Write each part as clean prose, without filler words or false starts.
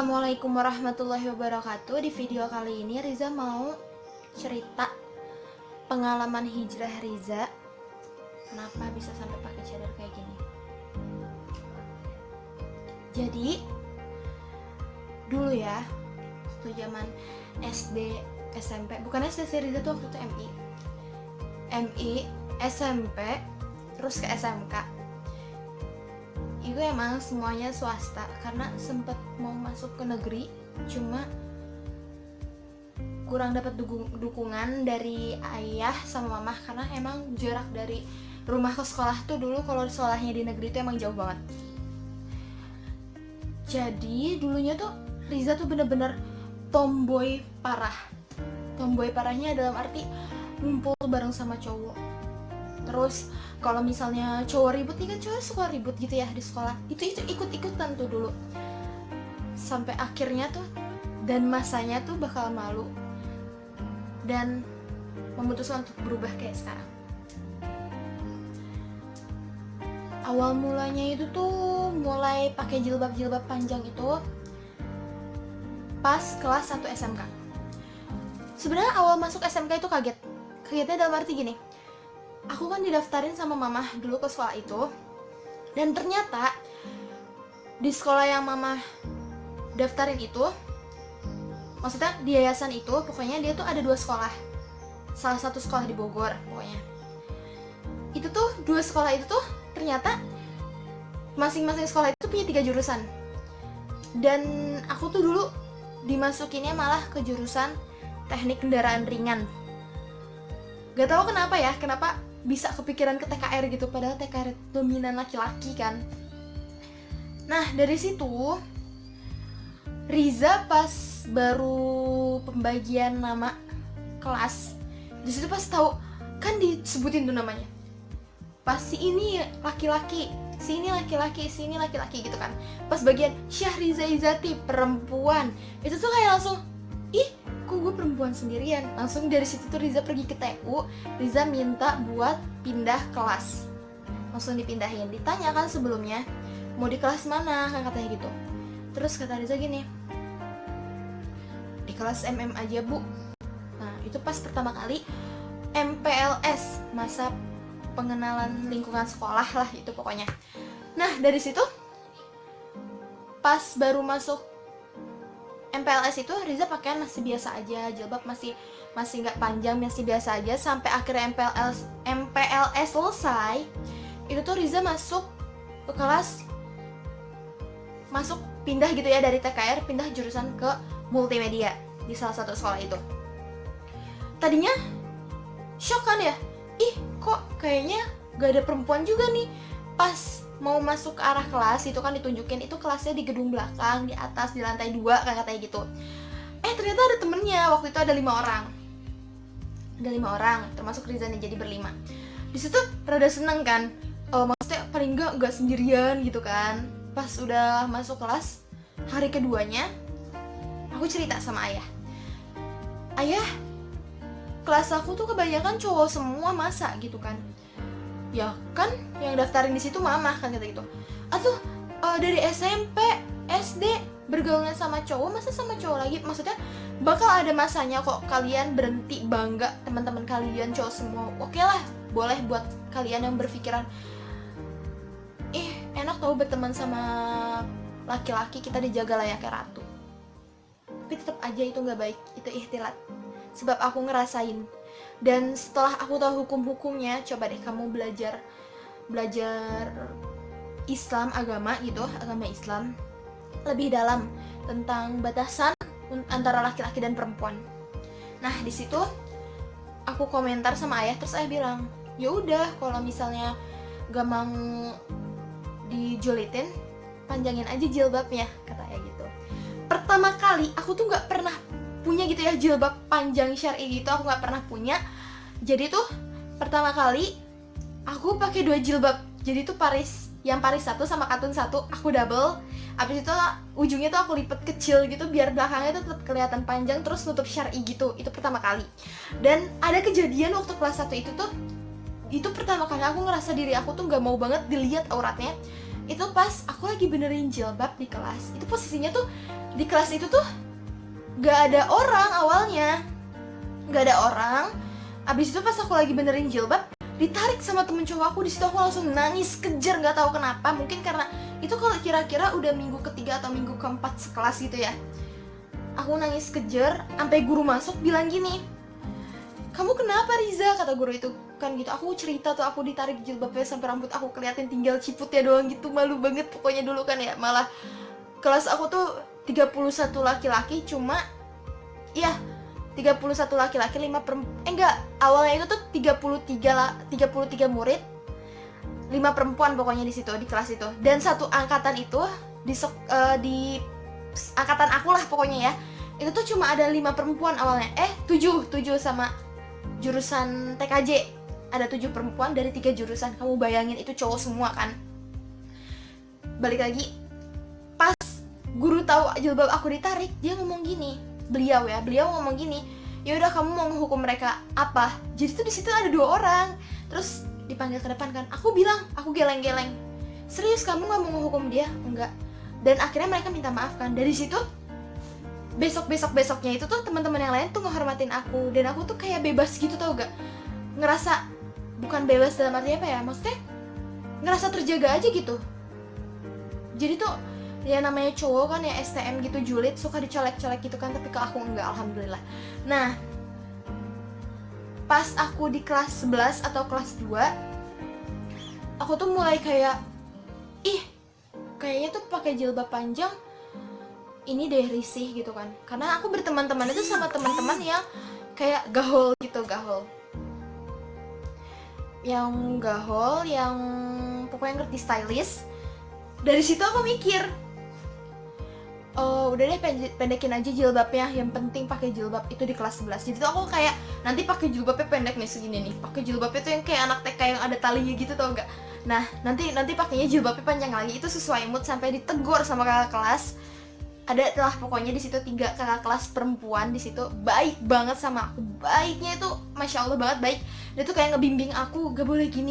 Assalamualaikum warahmatullahi wabarakatuh. Di video kali ini Riza mau cerita pengalaman hijrah Riza. Kenapa bisa sampai pakai cadar kayak gini? Jadi dulu ya, waktu zaman SD, SMP, bukan SD sih, Riza tuh waktu itu MI, SMP, terus ke SMK. Itu emang semuanya swasta karena sempet mau masuk ke negeri, cuma kurang dapat dukungan dari ayah sama mamah karena emang jarak dari rumah ke sekolah tuh dulu kalau sekolahnya di negeri itu emang jauh banget. Jadi dulunya tuh Riza tuh bener-bener tomboy parah. Tomboy parahnya dalam arti ngumpul bareng sama cowok. Terus kalau misalnya cowok ribut nih, kan cowok suka ribut gitu ya di sekolah, itu ikut-ikutan tuh dulu sampai akhirnya tuh dan masanya tuh bakal malu dan memutuskan untuk berubah kayak sekarang. Awal mulanya itu tuh mulai pakai jilbab panjang itu pas kelas 1 SMK. Sebenarnya awal masuk SMK itu kagetnya dalam arti gini, aku kan didaftarin sama mamah dulu ke sekolah itu, dan ternyata di sekolah yang mamah daftarin itu, maksudnya di yayasan itu, pokoknya dia tuh ada 2 sekolah. Salah satu sekolah di Bogor pokoknya. Itu tuh 2 sekolah itu tuh ternyata masing-masing sekolah itu punya 3 jurusan. Dan aku tuh dulu dimasukinnya malah ke jurusan teknik kendaraan ringan. Gak tahu kenapa ya, kenapa bisa kepikiran ke TKR gitu, padahal TKR dominan laki-laki kan. Nah dari situ Riza pas baru pembagian nama kelas, di situ pas tahu kan disebutin tuh namanya, pas si ini laki-laki, si ini laki-laki, si ini laki-laki gitu kan. Pas bagian Syahriza Izati perempuan, itu tuh kayak langsung ih, kok gue perempuan sendirian. Langsung dari situ tuh Riza pergi ke TU, Riza minta buat pindah kelas. Langsung dipindahin. Ditanya kan sebelumnya, mau di kelas mana, kan katanya gitu. Terus kata Riza gini, di kelas MM aja bu. Nah itu pas pertama kali MPLS, masa pengenalan lingkungan sekolah lah itu pokoknya. Nah dari situ pas baru masuk MPLS itu Riza pakaian masih biasa aja, jilbab masih nggak panjang, masih biasa aja, sampai akhirnya MPLS selesai. Itu tuh Riza masuk ke kelas, pindah gitu ya, dari TKR pindah jurusan ke multimedia di salah satu sekolah itu. Tadinya shock kan ya, ih kok kayaknya gak ada perempuan juga nih. Pas mau masuk ke arah kelas itu kan ditunjukin, itu kelasnya di gedung belakang, di atas, di lantai 2 kan katanya gitu. Ternyata ada temennya, waktu itu ada 5 orang. Ada 5 orang, termasuk Riza nih, jadi berlima. Di situ rada seneng kan, maksudnya paling enggak sendirian gitu kan. Pas udah masuk kelas, hari keduanya, aku cerita sama ayah. Ayah, kelas aku tuh kebanyakan cowok semua, masa gitu kan. Ya kan yang daftarin di situ mama kan kata gitu. Atau dari SMP, SD bergaulnya sama cowok, masa sama cowok lagi? Maksudnya bakal ada masanya kok kalian berhenti bangga teman-teman kalian cowok semua. Oke lah, boleh buat kalian yang berpikiran enak tau berteman sama laki-laki, kita dijaga layaknya ratu. Tapi tetap aja itu nggak baik, itu ikhtilat. Sebab aku ngerasain. Dan setelah aku tahu hukum-hukumnya, coba deh kamu belajar Islam, agama Islam lebih dalam tentang batasan antara laki-laki dan perempuan. Nah di situ aku komentar sama ayah, terus ayah bilang, ya udah kalau misalnya gak mau dijulitin, panjangin aja jilbabnya, kata ayah gitu. Pertama kali aku tuh nggak pernah punya gitu ya jilbab panjang syar'i gitu, aku nggak pernah punya. Jadi tuh pertama kali aku pakai 2 jilbab. Jadi tuh Paris 1 sama katun 1 aku double. Abis itu ujungnya tuh aku lipet kecil gitu biar belakangnya tuh tetap kelihatan panjang, terus nutup syar'i gitu. Itu pertama kali. Dan ada kejadian waktu kelas 1 itu tuh, itu pertama kali aku ngerasa diri aku tuh nggak mau banget dilihat auratnya. Itu pas aku lagi benerin jilbab di kelas. Itu posisinya tuh di kelas itu tuh gak ada orang awalnya, gak ada orang. Abis itu pas aku lagi benerin jilbab, ditarik sama temen cowok aku. Di situ aku langsung nangis kejer, nggak tahu kenapa. Mungkin karena itu kalau kira-kira udah minggu ketiga atau minggu keempat sekelas gitu ya. Aku nangis kejer, sampai guru masuk bilang gini, "Kamu kenapa Riza?" kata guru itu kan gitu. Aku cerita tuh, aku ditarik jilbabnya sampai rambut aku kelihatan tinggal ciputnya doang gitu. Malu banget pokoknya dulu kan ya. Malah kelas aku tuh 31 laki-laki, cuma ya 31 laki-laki, 5 perempuan. Awalnya itu tuh 33 murid, 5 perempuan pokoknya di situ, di kelas itu. Dan satu angkatan itu di angkatan aku lah pokoknya ya. Itu tuh cuma ada 5 perempuan awalnya. 7 sama jurusan TKJ. Ada 7 perempuan dari 3 jurusan. Kamu bayangin itu cowok semua kan. Balik lagi, pas guru tahu jilbab aku ditarik, dia ngomong gini. Beliau ngomong gini, "Ya udah, kamu mau menghukum mereka apa?" Jadi tuh di situ ada 2 orang. Terus dipanggil ke depan kan. Aku bilang, aku geleng-geleng, "Serius kamu nggak mau menghukum dia?" "Enggak." Dan akhirnya mereka minta maaf kan. Dari situ besoknya itu tuh teman-teman yang lain tuh ngehormatin aku, dan aku tuh kayak bebas gitu, tau gak? Ngerasa, bukan bebas dalam arti apa ya, maksudnya ngerasa terjaga aja gitu. Jadi tuh ya namanya cowok kan ya, STM gitu, julid, suka dicolek-colek gitu kan, tapi ke aku enggak, alhamdulillah. Nah, pas aku di kelas 11 atau kelas 2, aku tuh mulai kayak, kayaknya tuh pakai jilbab panjang ini deh risih gitu kan. Karena aku berteman-teman itu sama teman-teman yang kayak gahol gitu, yang pokoknya ngerti stylish. Dari situ aku mikir, udah deh pendekin aja jilbabnya, yang penting pakai jilbab itu di kelas 11. Jadi tuh aku kayak nanti pakai jilbabnya pendek nih segini nih, pakai jilbabnya tuh yang kayak anak TK yang ada talinya gitu, tau gak? Nah, nanti pakainya jilbabnya panjang lagi. Itu sesuai mood, sampai ditegur sama kakak kelas. Ada lah pokoknya di situ 3 kakak kelas perempuan di situ, baik banget sama aku. Baiknya itu masya Allah banget baik. Dia tuh kayak ngebimbing aku, gak boleh gini.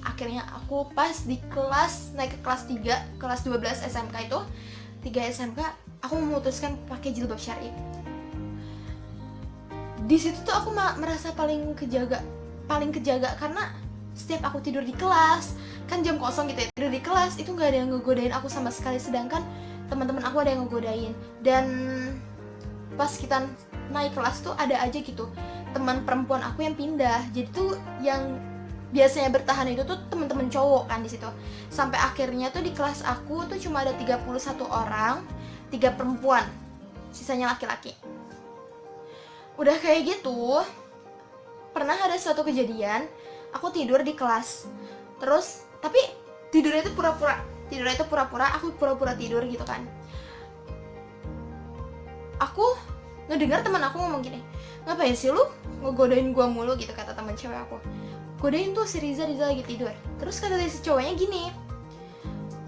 Akhirnya aku pas di kelas, naik ke kelas 3, kelas 12 SMK itu, 3 SMK, aku memutuskan pakai jilbab syar'i. Di situ tuh aku merasa paling kejaga karena setiap aku tidur di kelas, kan jam kosong gitu ya, tidur di kelas itu nggak ada yang ngegodain aku sama sekali, sedangkan teman-teman aku ada yang ngegodain. Dan pas kita naik kelas tuh ada aja gitu teman perempuan aku yang pindah. Jadi tuh yang biasanya bertahan itu tuh teman-teman cowok kan di situ. Sampai akhirnya tuh di kelas aku tuh cuma ada 31 orang, 3 perempuan, sisanya laki-laki. Udah kayak gitu, pernah ada suatu kejadian, aku tidur di kelas. Terus, tapi tidurnya itu pura-pura, aku pura-pura tidur gitu kan. Aku ngedengar teman aku ngomong gini, "Ngapain sih lu ngegodain gua mulu?" gitu kata teman cewek aku. "Godain tuh si Riza lagi tidur." Terus kata si cowoknya gini,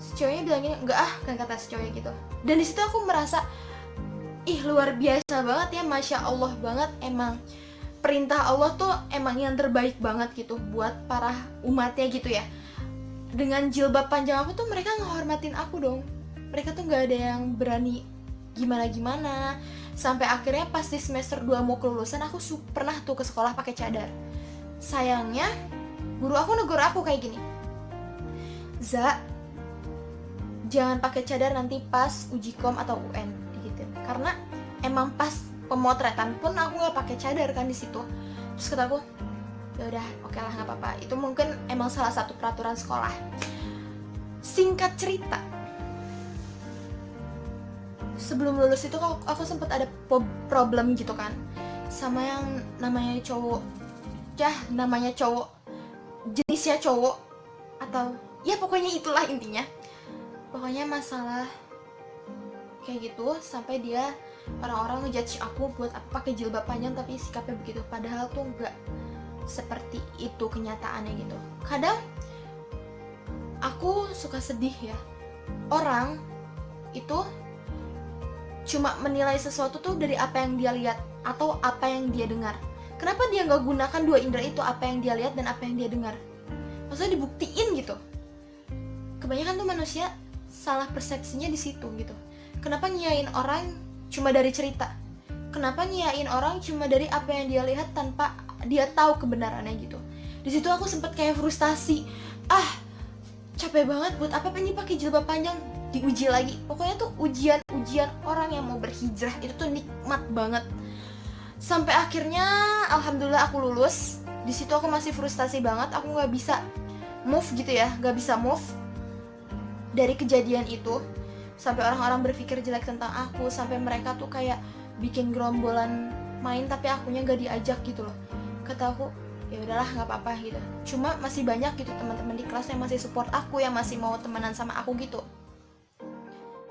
si cowoknya bilang gini, "Enggak ah," kan kata si cowoknya gitu. Dan di situ aku merasa, luar biasa banget ya, masya Allah banget. Emang perintah Allah tuh emang yang terbaik banget gitu buat para umatnya gitu ya. Dengan jilbab panjang aku tuh mereka ngehormatin aku dong. Mereka tuh gak ada yang berani gimana-gimana. Sampai akhirnya pas di semester 2 mau kelulusan, aku pernah tuh ke sekolah pakai cadar. Sayangnya guru aku negur aku kayak gini, "Za, jangan pakai cadar nanti pas uji kom atau UN," gitu. Karena emang pas pemotretan pun aku nggak pakai cadar kan di situ. Terus kata aku, ya udah, oke lah, nggak apa-apa. Itu mungkin emang salah satu peraturan sekolah. Singkat cerita, sebelum lulus itu aku sempat ada problem gitu kan sama yang namanya cowok, jenisnya cowok, atau ya pokoknya itulah intinya. Pokoknya masalah kayak gitu, sampai dia orang-orang ngejudge aku buat apa pakai jilbab panjang tapi sikapnya begitu. Padahal tuh nggak seperti itu kenyataannya gitu. Kadang aku suka sedih ya, orang itu cuma menilai sesuatu tuh dari apa yang dia lihat atau apa yang dia dengar. Kenapa dia nggak gunakan 2 indera itu, apa yang dia lihat dan apa yang dia dengar? Maksudnya dibuktiin gitu. kebanyakan tuh manusia salah persepsinya di situ gitu. Kenapa nyiain orang cuma dari cerita? Kenapa nyiain orang cuma dari apa yang dia lihat tanpa dia tahu kebenarannya gitu? Di situ aku sempet kayak frustasi. Capek banget, buat apa pengen pakai jilbab panjang, diuji lagi. Pokoknya tuh ujian orang yang mau berhijrah itu tuh nikmat banget. Sampai akhirnya alhamdulillah aku lulus. Di situ aku masih frustasi banget, aku nggak bisa move gitu ya, nggak bisa move dari kejadian itu. Sampai orang-orang berpikir jelek tentang aku, sampai mereka tuh kayak bikin gerombolan main tapi akunya nggak diajak gitu loh. Kata aku, ya udahlah nggak apa-apa gitu. Cuma masih banyak gitu teman-teman di kelas yang masih support aku, yang masih mau temenan sama aku gitu.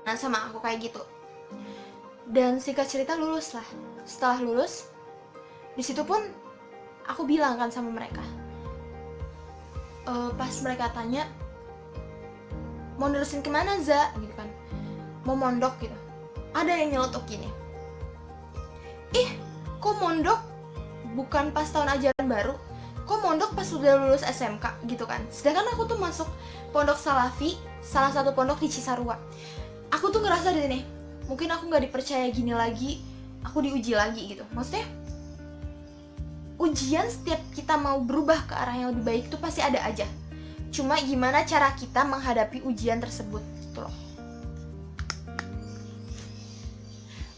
Nah sama aku kayak gitu. Dan singkat cerita lulus lah. Setelah lulus, di situ pun aku bilang kan sama mereka. Pas mereka tanya, mau nerusin kemana Za? Gitu kan. Mau mondok gitu. Ada yang nyelotok gini. Kok mondok bukan pas tahun ajaran baru? Kok mondok pas udah lulus SMK gitu kan? Sedangkan aku tuh masuk pondok Salafi, salah satu pondok di Cisarua. Aku tuh ngerasa di sini, mungkin aku nggak dipercaya gini lagi, aku diuji lagi gitu. Maksudnya, ujian setiap kita mau berubah ke arah yang lebih baik tuh pasti ada aja. Cuma gimana cara kita menghadapi ujian tersebut gitu loh.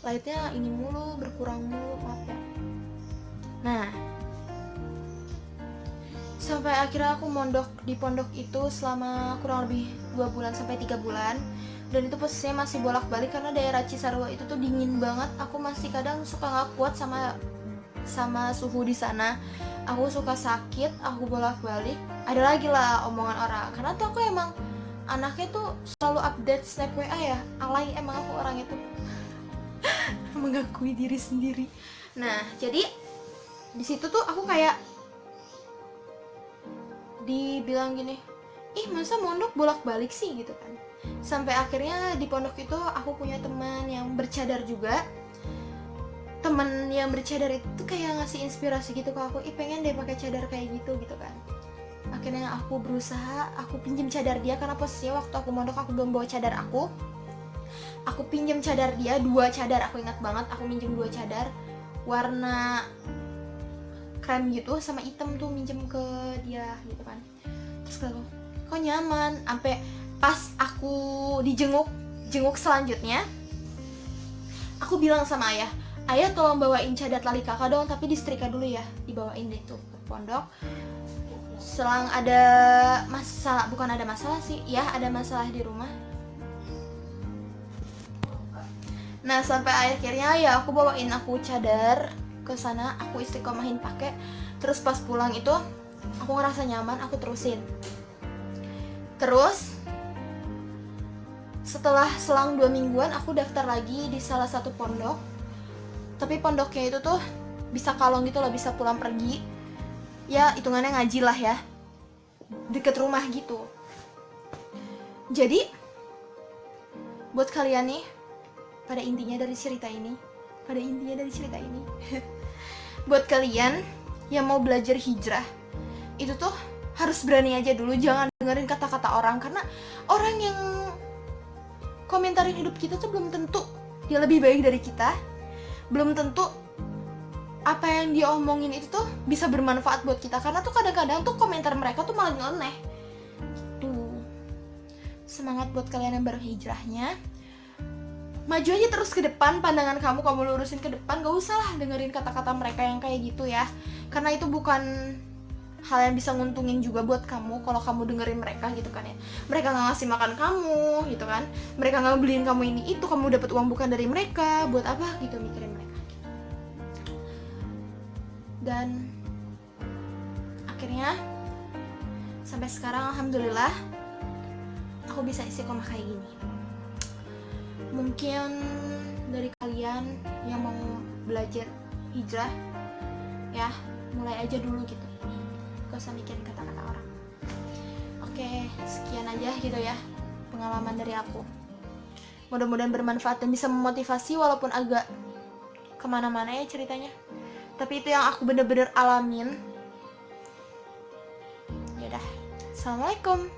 Lightnya ini mulu, berkurang mulu, maaf ya. Nah, sampai akhirnya aku mondok di pondok itu selama kurang lebih 2 bulan sampai 3 bulan. Dan itu posisinya masih bolak-balik karena daerah Cisarua itu tuh dingin banget. Aku masih kadang suka gak kuat sama suhu di sana. Aku suka sakit, aku bolak-balik. Ada lagi lah omongan orang. Karena tuh aku emang anaknya tuh selalu update snap WA ya. Alay emang aku orang itu. Mengakui diri sendiri. Nah, jadi di situ tuh aku kayak dibilang gini, masa mondok bolak-balik sih gitu kan. Sampai akhirnya di pondok itu aku punya teman yang bercadar juga. Teman yang bercadar itu kayak ngasih inspirasi gitu ke aku, pengen deh pakai cadar kayak gitu kan. Akhirnya aku berusaha, aku pinjem cadar dia karena posisinya waktu aku mondok aku belum bawa cadar aku. Aku pinjem cadar dia, 2 cadar, aku ingat banget aku minjem 2 cadar warna krem gitu sama hitam tuh minjem ke dia gitu kan. Terus kok nyaman, sampai pas aku jenguk selanjutnya aku bilang sama ayah tolong bawain cadar tali kakak dong, tapi disetrika dulu ya, dibawain deh tuh ke pondok. Selang ada masalah, bukan ada masalah sih ya, ada masalah di rumah. Nah sampai akhirnya ya aku bawain aku cadar ke sana, aku istiqomahin pakai. Terus pas pulang itu aku ngerasa nyaman, aku terusin. Terus setelah selang 2 mingguan aku daftar lagi di salah satu pondok. Tapi pondoknya itu tuh bisa kalong gitu loh, bisa pulang pergi. Ya hitungannya ngaji lah ya, deket rumah gitu. Jadi buat kalian nih, pada intinya dari cerita ini buat kalian yang mau belajar hijrah, itu tuh harus berani aja dulu, jangan dengerin kata-kata orang. Karena orang yang komentarin hidup kita tuh belum tentu dia lebih baik dari kita, belum tentu apa yang dia omongin itu tuh bisa bermanfaat buat kita. Karena tuh kadang-kadang tuh komentar mereka tuh malah nyeleneh gitu. Semangat buat kalian yang baru hijrahnya, maju aja terus ke depan, pandangan kamu lurusin ke depan, gak usah lah dengerin kata-kata mereka yang kayak gitu ya. Karena itu bukan hal yang bisa nguntungin juga buat kamu kalau kamu dengerin mereka gitu kan ya. Mereka gak ngasih makan kamu gitu kan, mereka gak beliin kamu ini itu, kamu dapat uang bukan dari mereka, buat apa gitu mikirin mereka. Dan akhirnya sampai sekarang alhamdulillah aku bisa istiqomah kayak gini. Mungkin dari kalian yang mau belajar hijrah ya, mulai aja dulu gitu, gak usah mikirin kata-kata orang. Oke, sekian aja gitu ya pengalaman dari aku. Mudah-mudahan bermanfaat dan bisa memotivasi walaupun agak kemana-mana ya ceritanya, tapi itu yang aku bener-bener alamin. Yaudah, assalamualaikum.